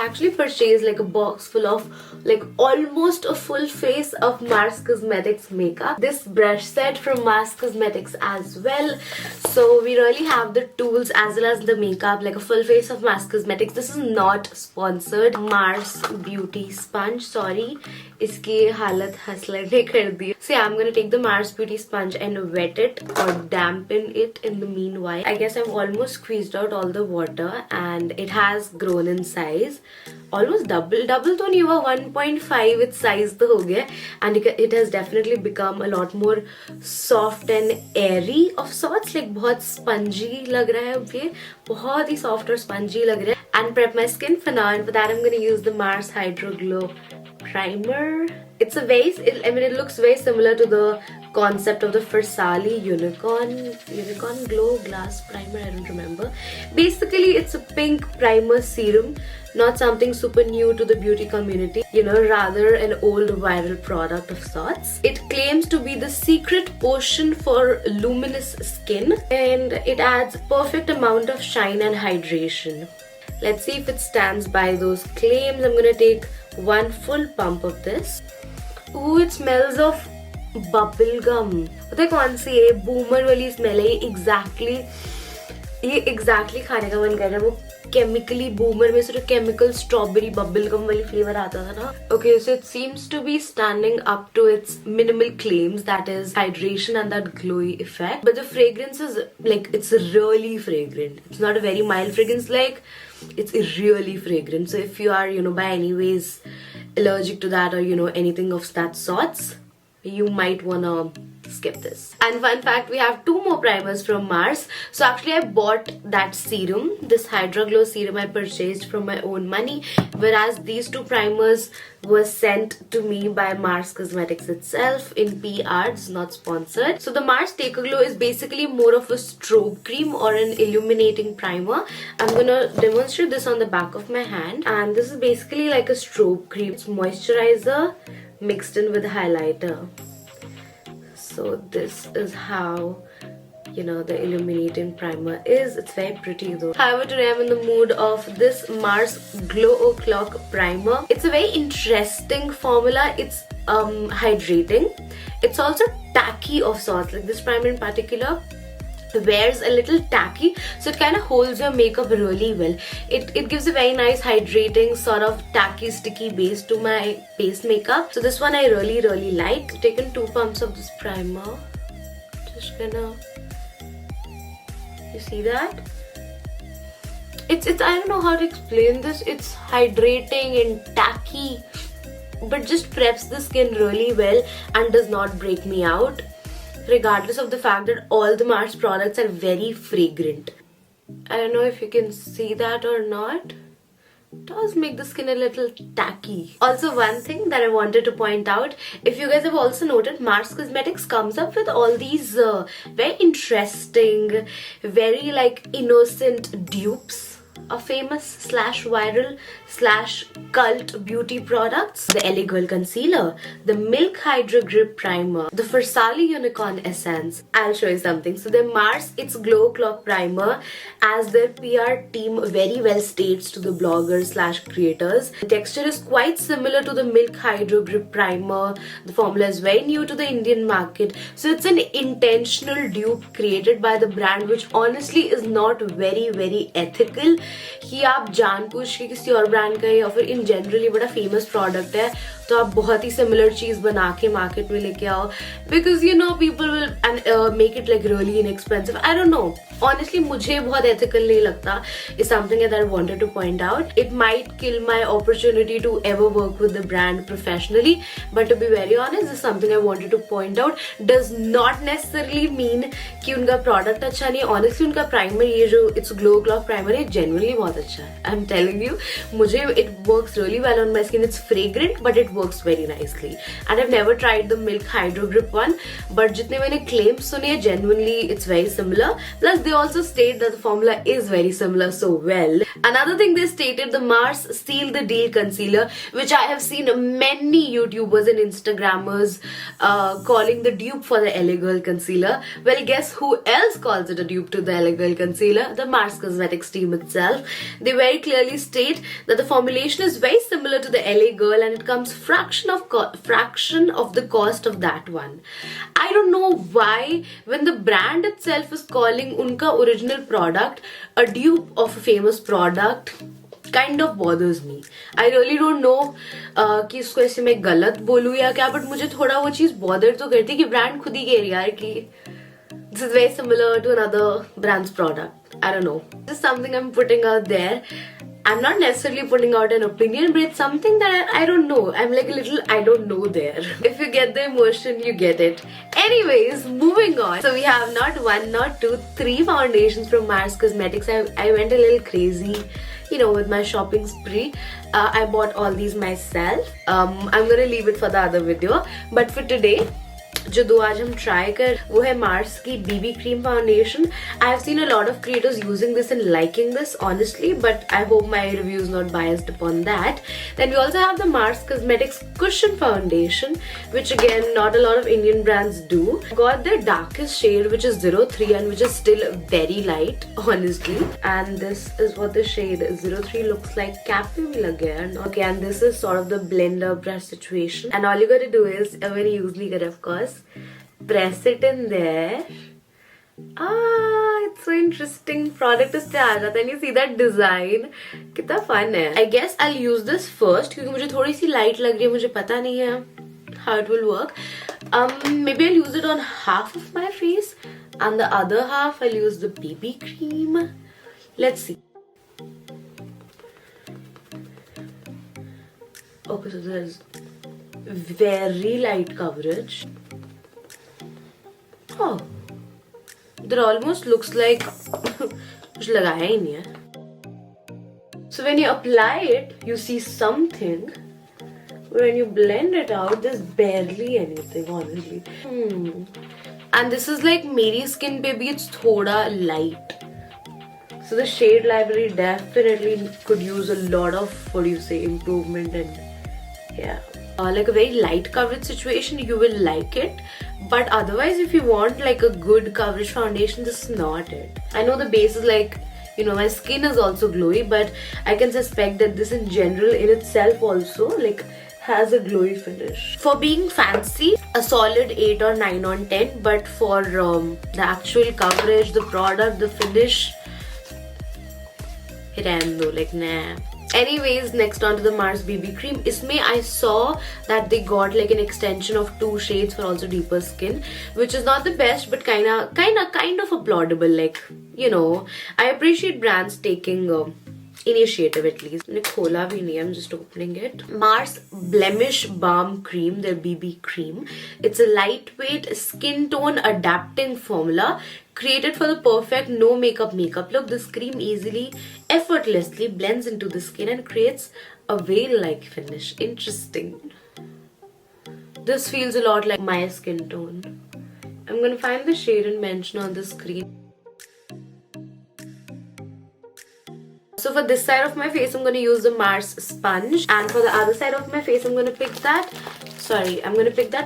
actually purchased like a box full of like almost a full face of Mars Cosmetics makeup. This brush set from Mars Cosmetics as well. So we really have the tools as well as the makeup, like a full face of Mars Cosmetics. This is not sponsored. Mars Beauty Sponge, sorry, iski halat hasla ne kar di. So yeah, I'm gonna take the Mars Beauty Sponge and wet it or dampen it in the meanwhile. I guess I've almost squeezed out all the water and it has grown in size. Almost double to nahi hua, 1.5 its size to ho gaya, and it has definitely become a lot more soft and airy of sorts. Like बहुत spongy lag raha hai अब ये, बहुत ही soft और spongy lag raha hai. And prep my skin for now, and for that I'm gonna use the Mars Hydro Glow primer. It's a very, I mean, it looks very similar to the concept of the Versali Unicorn Glow Glass Primer, I don't remember. Basically, it's a pink primer serum, not something super new to the beauty community, you know, rather an old viral product of sorts. It claims to be the secret potion for luminous skin, and it adds perfect amount of shine and hydration. Let's see if it stands by those claims. I'm gonna take one full pump of this. Ooh, it smells of bubble gum. पता है कौन सी है? Boomer वाली smell है. ये exactly खाने का मन कर रहा है. वो chemically boomer में से जो chemical strawberry bubble gum वाली flavor आता था ना. Okay, so it seems to be standing up to its minimal claims, that is hydration and that glowy effect. But the fragrance is like, it's really fragrant. It's not a very mild fragrance, like it's really fragrant. So if you are, you know, by any ways allergic to that or, you know, anything of that sorts, you might wanna skip this. And fun fact, we have two more primers from Mars. So actually I bought that serum, this Hydro Glow serum I purchased from my own money, whereas these two primers were sent to me by Mars Cosmetics itself in PR. It's not sponsored. So the Mars Take a Glow is basically more of a strobe cream or an illuminating primer. I'm gonna demonstrate this on the back of my hand, and this is basically like a strobe cream. It's moisturizer mixed in with highlighter. So this is how, you know, the illuminating primer is. It's very pretty though. However, today I'm in the mood of this Mars Glow O'Clock primer. It's a very interesting formula. It's hydrating. It's also tacky of sorts. Like this primer in particular wears a little tacky, so it kind of holds your makeup really well. It gives a very nice hydrating sort of tacky sticky base to my base makeup. So this one I really like. I've taken 2 pumps of this primer. Just gonna, you see that? It's I don't know how to explain this. It's hydrating and tacky, but just preps the skin really well and does not break me out, regardless of the fact that all the Mars products are very fragrant. I don't know if you can see that or not. It does make the skin a little tacky. Also, one thing that I wanted to point out, if you guys have also noted, Mars Cosmetics comes up with all these very interesting, very like innocent dupes of famous slash viral slash cult beauty products. The LA Girl Concealer, the Milk Hydro Grip Primer, the Versali Unicorn Essence. I'll show you something. So the Mars It's Glow Clock Primer, as their PR team very well states to the bloggers slash creators, the texture is quite similar to the Milk Hydro Grip Primer. The formula is very new to the Indian market, so it's an intentional dupe created by the brand, which honestly is not very ethical. कि आप जानबूझ के किसी और brand का या फिर इन generally बड़ा फेमस प्रोडक्ट है तो आप बहुत ही सिमिलर चीज बना के मार्केट में लेके आओ, because you know people will make it like really inexpensive. I don't know, honestly मुझे बहुत ethical नहीं लगता. It's something that I wanted to point out. It might kill my opportunity to ever work with the brand professionally, but to be very honest, this is something I wanted to point out. Does not necessarily mean कि उनका product अच्छा नहीं है. Honestly उनका primer, ये जो It's Glow Clock primer है, genuinely बहुत अच्छा है. I'm telling you, मुझे it works really well on my skin. It's fragrant, but it works very nicely. And I've never tried the Milk Hydro Grip one, but जितने मैंने claims सुने हैं, genuinely it's very similar. Plus they also state that the formula is very similar so well. Another thing they stated, the Mars Seal the Deal Concealer, which I have seen many YouTubers and Instagrammers calling the dupe for the LA Girl Concealer. Well, guess who else calls it a dupe to the LA Girl Concealer? The Mars Cosmetics team itself. itself. They very clearly state that the formulation is very similar to the LA Girl and it comes fraction of the cost of that one. I don't know why when the brand itself is calling unka original product a dupe of a famous product, kind of bothers me. I really don't know कि इसको ऐसे मैं गलत बोलूँ या क्या, but मुझे थोड़ा वो चीज़ bother तो करती है कि brand खुद ही कह रही है कि this is very similar to another brand's product. I don't know. This is something I'm putting out there. I'm not necessarily putting out an opinion, but it's something that I don't know. I'm like a little I don't know there. If you get the emotion, you get it. Anyways, moving on. So we have not one, not two, three foundations from Mars Cosmetics. I went a little crazy, you know, with my shopping spree. I bought all these myself. I'm gonna leave it for the other video. But for today, जो दो आज हम try कर वो है Mars की BB cream foundation. I have seen a lot of creators using this and liking this honestly, but I hope my review is not biased upon that. Then we also have the Mars Cosmetics Cushion Foundation, which again not a lot of Indian brands do. Got the darkest shade, which is 03 and which is still very light honestly. And this is what the shade 03 looks like. Cap पे भी लग गया है. Okay, and this is sort of the blender brush situation. And all you gotta do is very easily get, of course, press it in there. It's so interesting. Product is aa jata and you see that design. कितना fun है. I guess I'll use this first क्योंकि मुझे थोड़ी सी light लग रही है. मुझे पता नहीं है how it will work. Maybe I'll use it on half of my face and the other half I'll use the BB cream. Let's see. Okay, so there's very light coverage. Oh, that almost looks like कुछ लगाया ही नहीं है. So when you apply it, you see something. When you blend it out, there's barely anything, honestly. And this is like मेरी skin पे भी it's थोड़ा light. So the shade library definitely could use a lot of, what do you say, improvement and yeah. Like a very light coverage situation, you will like it. But otherwise, if you want like a good coverage foundation, this is not it. I know the base is like, you know, my skin is also glowy, but I can suspect that this in general in itself also like has a glowy finish. For being fancy, a solid 8 or 9 on 10. But for the actual coverage, the product, the finish, rando, like nah. Anyways, next on to the Mars BB cream. Isme I saw that they got like an extension of 2 shades for also deeper skin, which is not the best, but kind of applaudable. Like, you know, I appreciate brands taking initiative at least. Hola bhi nahi, I'm just opening it. Mars Blemish Balm Cream, their BB cream. It's a lightweight skin tone adapting formula created for the perfect no makeup look. This cream easily, effortlessly blends into the skin and creates a veil-like finish. Interesting. This feels a lot like my skin tone. I'm gonna find the shade and mention on the screen. So for this side of my face, I'm going to use the Mars sponge, and for the other side of my face, I'm going to pick that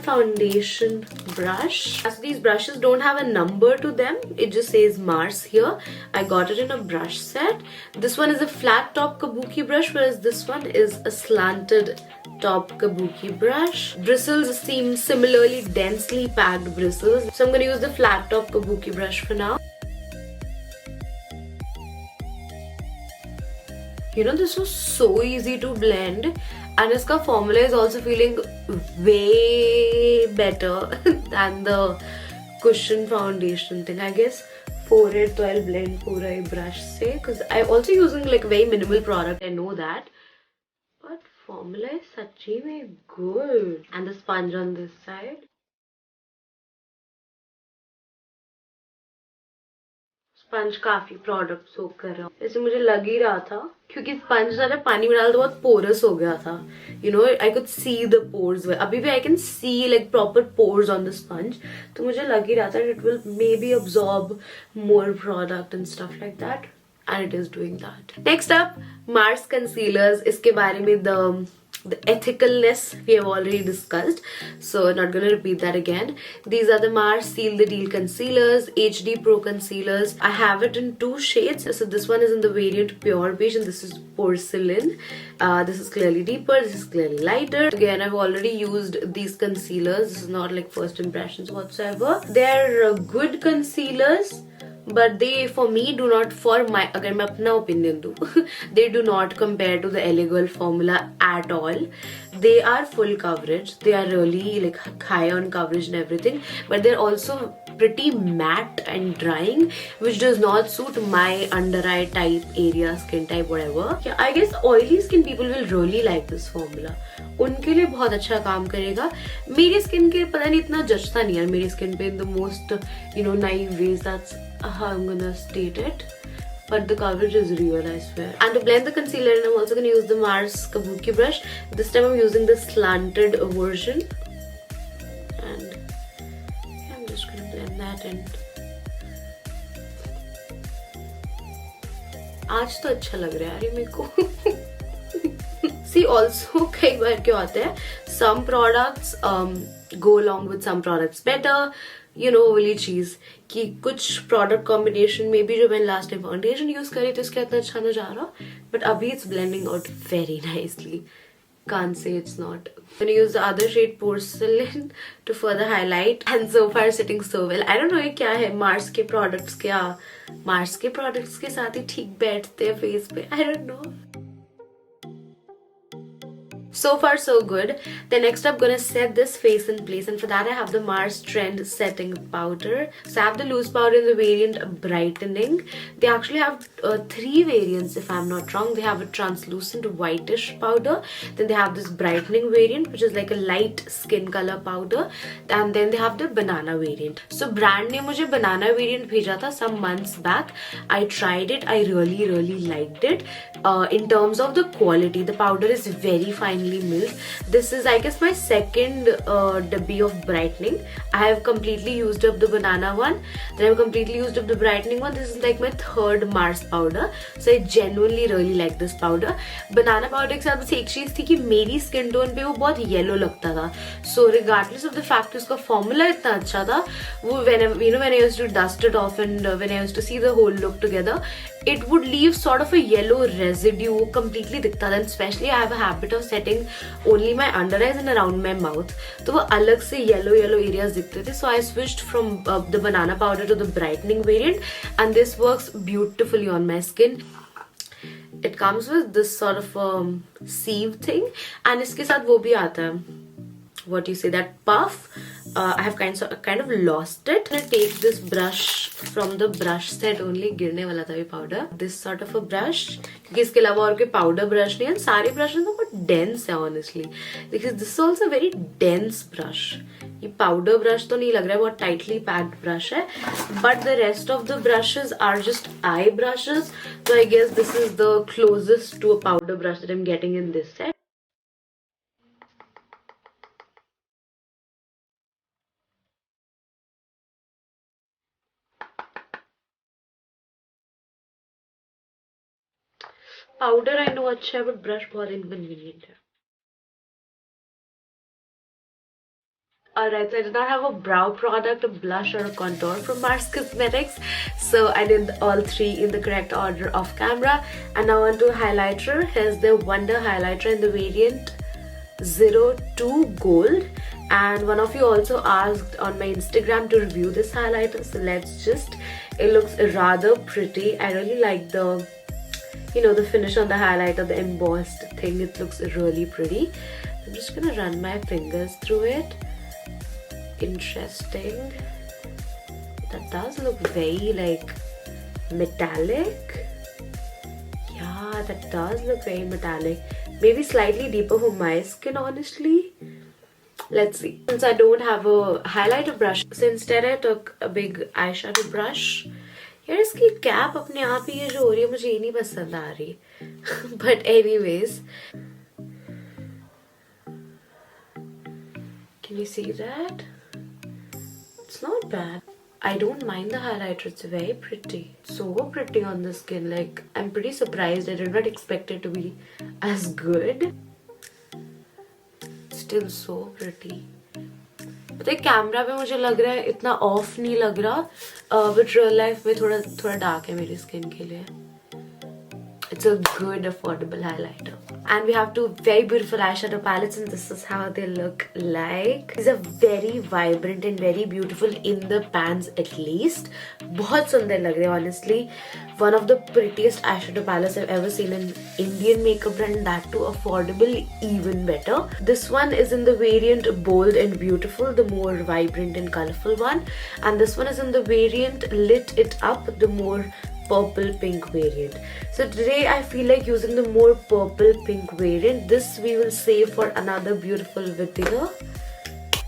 foundation brush. As these brushes don't have a number to them, it just says Mars here. I got it in a brush set. This one is a flat top kabuki brush, whereas this one is a slanted top kabuki brush. Bristles seem similarly densely packed bristles, so I'm going to use the flat top kabuki brush for now. You know, this was so easy to blend, and its formula is also feeling way better than the cushion foundation thing. I guess for it, so I'll blend pura brush se, because I'm also using like very minimal product. I know that, but formula is sachi mein good. And the sponge on this side. Sponge काफी product सोक कर रहा हूँ. ऐसे मुझे लग ही रहा था क्योंकि स्पंज सारा पानी में डाला तो बहुत पोरस हो गया था. You know, I could see the pores. अभी भी I can see like proper pores on the sponge. तो मुझे लग ही रहा था it will may be absorb more product and stuff like that, and it is doing that. Next up, Mars concealers. इसके बारे में the the ethicalness we have already discussed, so not gonna repeat that again. These are the Mars Seal the Deal concealers, HD Pro concealers. I have it in 2 shades. So this one is in the variant Pure Beige and this is Porcelain. This is clearly deeper, this is clearly lighter. Again, I've already used these concealers. This is not like first impressions whatsoever. They're good concealers, but they for me do not, for my, agar main apna opinion do, they do not compare to the LA Girl formula at all. They are full coverage, they are really like high on coverage and everything, but they're also pretty matte and drying, which does not suit my under eye type area, skin type, whatever. Yeah, I guess oily skin people will really like this formula. उनके लिए बहुत अच्छा काम करेगा. मेरी skin के पता नहीं इतना जचता नहीं यार मेरी स्किन पे in the most naive ways. That's how I'm gonna state it. But the coverage is real, I swear. And to blend the concealer, I'm also gonna use the Mars Kabuki brush. This time I'm using the slanted version. And I'm just gonna blend that in. आज तो अच्छा लग रहा है यार ये मेरे को. See, also कई बार क्या होता है, some products go along with some products better. वाली चीज कि कुछ प्रोडक्ट कॉम्बिनेशन में भी जो मैंने लास्ट टाइम फाउंडेशन यूज करी थी उसके इतना अच्छा ना जा रहा, बट अभी it's blending out very nicely. Can't say it's not. I'm gonna use the other shade Porcelain to further highlight, and so far sitting so well. I don't know ये क्या है, मार्स के प्रोडक्ट्स के साथ ही ठीक बैठते हैं फेस पे. I don't know. So far so good. Then next I'm gonna set this face in place, and for that I have the Mars Trend setting powder. So I have the loose powder in the variant Brightening. They actually have 3 variants if I'm not wrong. They have a translucent whitish powder, then they have this brightening variant which is like a light skin color powder, and then they have the banana variant. So brand ने मुझे banana variant भेजा था some months back. I tried it. I really liked it. In terms of the quality, the powder is very finely milled. This is I guess my second dabby of brightening. I have completely used up the banana one, then I've completely used up the brightening one. This is like my third Mars powder, so I genuinely really like this powder. Banana powder के साथ बस एक चीज थी कि मेरी skin tone पे वो बहुत येलो लगता था, so regardless of the fact उसका formula इतना अच्छा था, वो when I used to dust it off and when I used to see the whole look together, it would leave sort of a yellow residue, completely दिखता था. And especially I have a habit of setting only my under eyes and around my mouth, तो वो अलग से yellow areas दिखते थे. So I switched from the banana powder to the brightening variant, and this works beautifully on my skin. It comes with this sort of sieve thing, and इसके साथ वो भी आता है, what do you say, that puff. I have kind of lost it. I'm gonna take this brush from the brush set only. गिरने वाला था ये powder. This sort of a brush, क्योंकि इसके अलावा और कोई powder brush नहीं है. सारे brushes तो बहुत dense है honestly, because this is also a very dense brush. ये powder brush तो नहीं लग रहा है, बहुत tightly packed brush है, but the rest of the brushes are just eye brushes. So I guess this is the closest to a powder brush that I'm getting in this set. Powder I know अच्छा है, but brush बहुत inconvenient है. Alright, so I did not have a brow product, a blush or a contour from Mars Cosmetics, so I did all 3 in the correct order off camera. And now on to highlighter. Here's the Wonder highlighter in the variant 02 Gold, and one of you also asked on my Instagram to review this highlighter, so let's just, it looks rather pretty. I really like the the finish on the highlighter, the embossed thing. It looks really pretty. I'm just gonna run my fingers through it. Interesting. That does look very like metallic. Yeah, that does look very metallic. Maybe slightly deeper for my skin, honestly. Let's see. Since I don't have a highlighter brush, so instead I took a big eyeshadow brush. यार इसकी cap अपने आप ही ये जो हो रही है, मुझे ये नहीं पसंद आ रही. But anyways, can you see that? It's not bad. I don't mind the highlighter. It's very pretty. So pretty on the skin. Like, I'm pretty surprised. I did not expect it to be as good. still so pretty. पता है camera पे मुझे लग रहा है इतना of नहीं लग रहा, बट रियल लाइफ में थोड़ा थोड़ा डार्क है मेरी स्किन के लिए. It's a good affordable highlighter. And we have two very beautiful eyeshadow palettes, and this is how they look like. These are very vibrant and very beautiful in the pans at least. बहुत सुंदर लग रहे हैं honestly. One of the prettiest eyeshadow palettes I've ever seen in Indian makeup brand, that too affordable, even better. This one is in the variant bold and beautiful, the more vibrant and colorful one. And this one is in the variant lit it up, the more purple pink variant. So today I feel like using the more purple pink variant. This we will save for another beautiful video.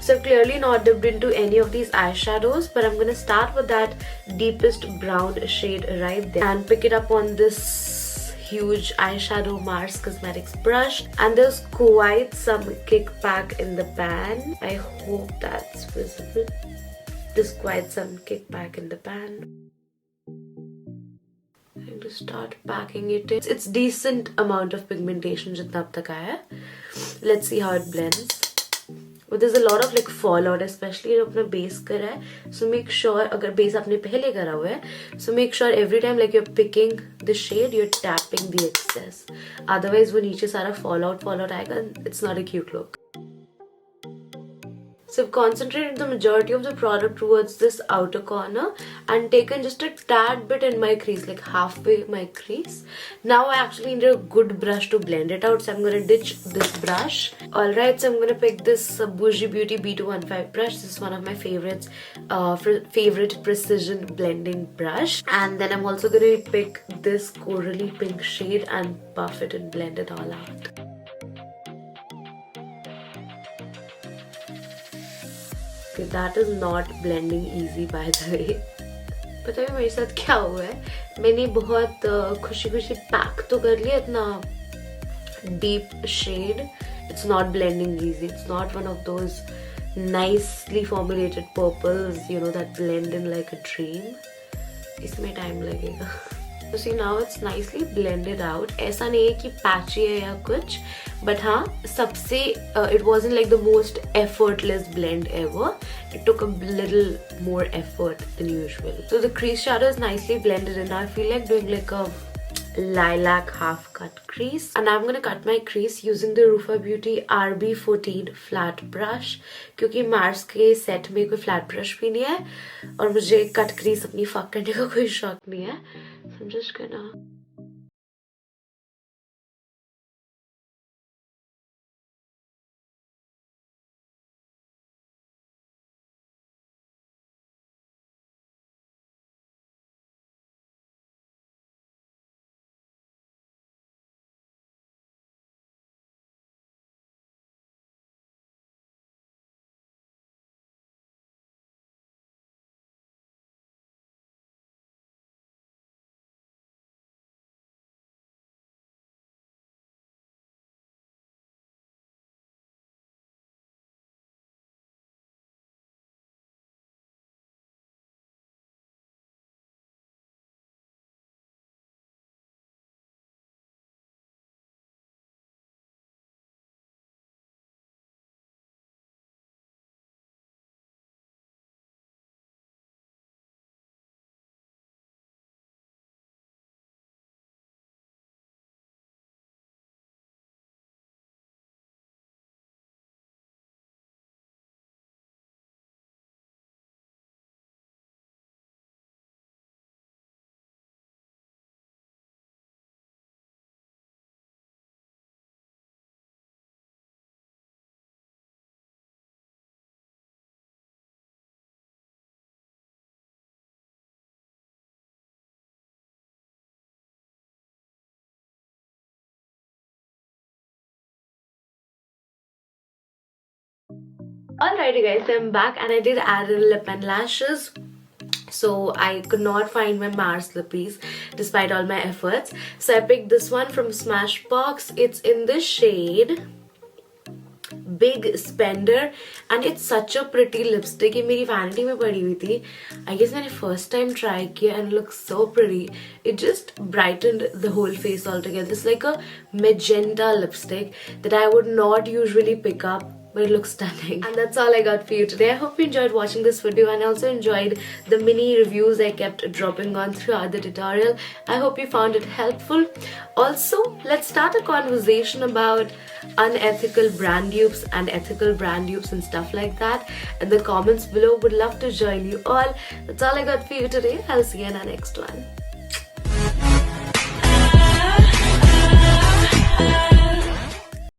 So I've clearly not dipped into any of these eyeshadows, but I'm gonna start with that deepest brown shade right there and pick it up on this huge eyeshadow Mars Cosmetics brush. And there's quite some kickback in the pan. I hope that's visible. There's quite some kickback in the pan. To start packing it in. It's decent amount of pigmentation jitna ab tak aaya hai. Let's see how it blends. But there's a lot of like fallout, especially जो अपना base करा है. So make sure अगर base आपने पहले करा हुआ है, so make sure every time like you're picking the shade, you're tapping the excess. Otherwise वो नीचे सारा fallout आएगा. It's not a cute look. So I've concentrated the majority of the product towards this outer corner and taken just a tad bit in my crease, like halfway my crease. Now I actually need a good brush to blend it out, so I'm going to ditch this brush. Alright, so I'm going to pick this Bougie Beauty B215 brush. This is one of my favorites, favorite precision blending brush. And then I'm also going to pick this corally pink shade and buff it and blend it all out. That is not blending easy by the way. पता है मेरे साथ क्या हुआ है, मैंने बहुत खुशी खुशी पैक तो कर लिया इतना deep shade. It's not blending easy. It's not one of those nicely formulated purples, you know, that blend in like a dream. इसमें time लगेगा. So see, now it's nicely blended out. ऐसा नहीं है कि patchy है या कुछ, but हाँ सबसे it wasn't like the most effortless blend ever. It took a little more effort than usual. So the crease shadow is nicely blended and I feel like doing like a lilac half cut crease. And I'm gonna cut my crease using the Rufa Beauty RB14 flat brush क्योंकि Mars के set में कोई flat brush भी नहीं है और मुझे cut crease अपनी fuck करने का कोई शौक नहीं है. So I'm just gonna Alrighty guys, so I'm back and I did add in lip and lashes. So I could not find my Mars lippies despite all my efforts. So I picked this one from Smashbox. It's in the shade Big Spender and it's such a pretty lipstick. ये मेरी vanity में पड़ी हुई थी. I guess मैंने first time try किया and it looks so pretty. It just brightened the whole face altogether. It's like a magenta lipstick that I would not usually pick up but it looks stunning. And that's all I got for you today. I hope you enjoyed watching this video and also enjoyed the mini reviews I kept dropping on throughout the tutorial. I hope you found it helpful. Also, let's start a conversation about unethical brand dupes and ethical brand dupes and stuff like that in the comments below. Would love to join you all. That's all I got for you today. I'll see you in our next one.